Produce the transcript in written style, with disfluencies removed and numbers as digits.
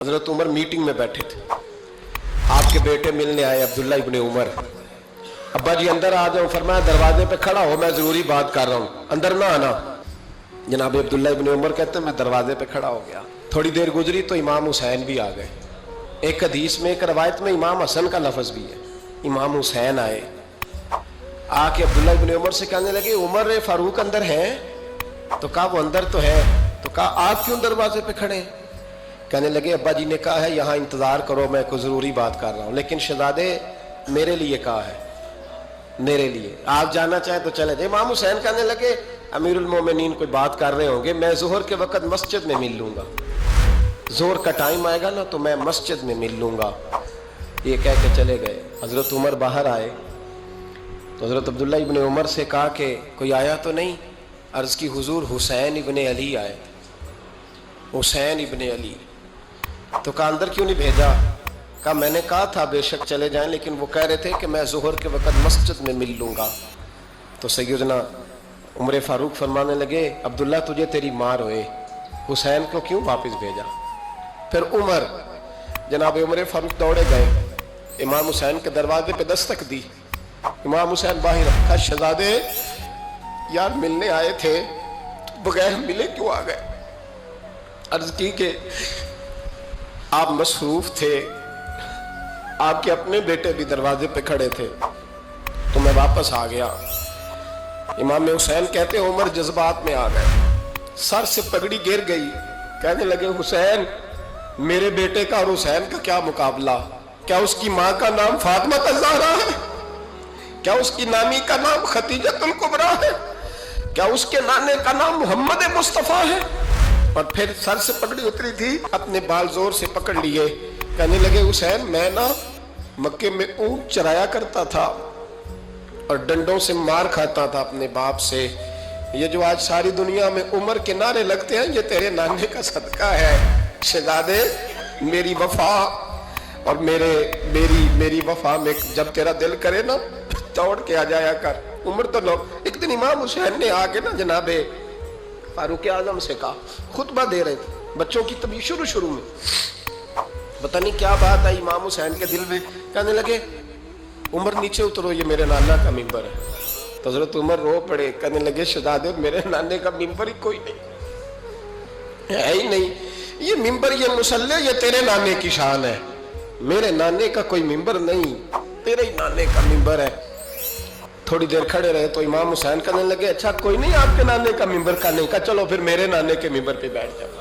हजरत Umar meeting में बैठे थे, आपके बेटे मिलने आए अब्दुल्ला इब्ने उमर। अब्बा जी अंदर आ जाओ, फरमाया दरवाजे पे खड़ा हो, मैं जरूरी बात कर रहा हूँ, अंदर ना आना। जनाब अब्दुल्ला इब्ने उमर कहते हैं मैं दरवाजे पे खड़ा हो गया। थोड़ी देर गुजरी तो इमाम हुसैन भी आ गए। एक हदीस में, एक रवायत में इमाम हसन का लफ्ज भी है। इमाम हुसैन आए, आके अब्दुल्ला इब्ने उमर से कहने लगे उमर फारूक अंदर है? तो कहा वो अंदर तो है। तो कहा आप क्यों दरवाजे पे खड़े हैं? कहने लगे अब्बा जी ने कहा है यहाँ इंतजार करो, मैं कोई जरूरी बात कर रहा हूँ, लेकिन शहजादे मेरे लिए कहा है, मेरे लिए, आप जाना चाहे तो चले जाए। इमाम हुसैन कहने लगे अमीरुल मोमिनीन कोई बात कर रहे होंगे, मैं जोहर के वक्त मस्जिद में मिल लूंगा, जोहर का टाइम आएगा ना तो मैं मस्जिद में मिल लूंगा। ये कह के चले गए। हजरत उमर बाहर आए तो हजरत अब्दुल्ला इब्ने उमर से कहा कि कोई आया तो नहीं? अर्ज की हुजूर हुसैन इब्ने अली आए, हुसैन इब्ने अली। तो कहा अंदर क्यों नहीं भेजा? कहा मैंने कहा था बेशक चले जाएं, लेकिन वो कह रहे थे कि मैं जोहर के वक्त मस्जिद में मिल लूंगा। तो सैयदना उमर फारूक फरमाने लगे अब्दुल्ला तुझे तेरी माँ रोए, हुसैन को क्यों वापस भेजा? फिर उमर, जनाब उमर फारूक दौड़े गए, इमाम हुसैन के दरवाजे पे दस्तक दी। इमाम हुसैन बाहर रखा, शहजादे यार मिलने आए थे, बगैर मिले क्यों आ गए? अर्ज की कि आप मसरूफ थे, आपके अपने बेटे भी दरवाजे पे खड़े थे, तो मैं वापस आ गया। इमाम हुसैन कहते उमर जज्बात में आ गए, सर से पगड़ी गिर गई। कहने लगे हुसैन, मेरे बेटे का और हुसैन का क्या मुकाबला? क्या उसकी माँ का नाम फातिमा ज़हरा है? क्या उसकी नानी का नाम खतीजतुल कुबरा है? क्या उसके नाने का नाम मोहम्मद मुस्तफ़ा है? और फिर सर से पगड़ी उतरी थी, अपने बाल जोर से पकड़ लिए। कहने लगे हुसैन, मैं ना मक्के में ऊंट चराया करता था और डंडों से मार खाता था अपने बाप से। ये जो आज सारी दुनिया में उमर के नारे लगते हैं, ये तेरे नाने का सदका है। शहजादे मेरी वफा और मेरी वफा में जब तेरा दिल करे ना दौड़ के आ जाया कर। उमर तो लोग, एक दिन इमाम हुसैन ने आके ना जनाबे फारूक आजम से कहा, खुतबा दे रहे थे बच्चों की तभी शुरू में, पता नहीं क्या बात आई इमाम हुसैन के दिल में। कहने लगे उमर नीचे उतरो, ये मेरे नाना का मिंबर है। तो हजरत उमर रो पड़े, कहने लगे शहजादे मेरे नाने का मिंबर ही कोई नहीं है ही नहीं, ये मिंबर ये मुसल्ले ये तेरे नाने की शान है, मेरे नाने का कोई मिंबर नहीं, तेरे ही नाने का मिंबर है। थोड़ी देर खड़े रहे तो इमाम हुसैन कहने लगे अच्छा कोई नहीं आपके नाने का मिंबर का नहीं? का चलो फिर मेरे नाने के मिंबर पे बैठ जाओ।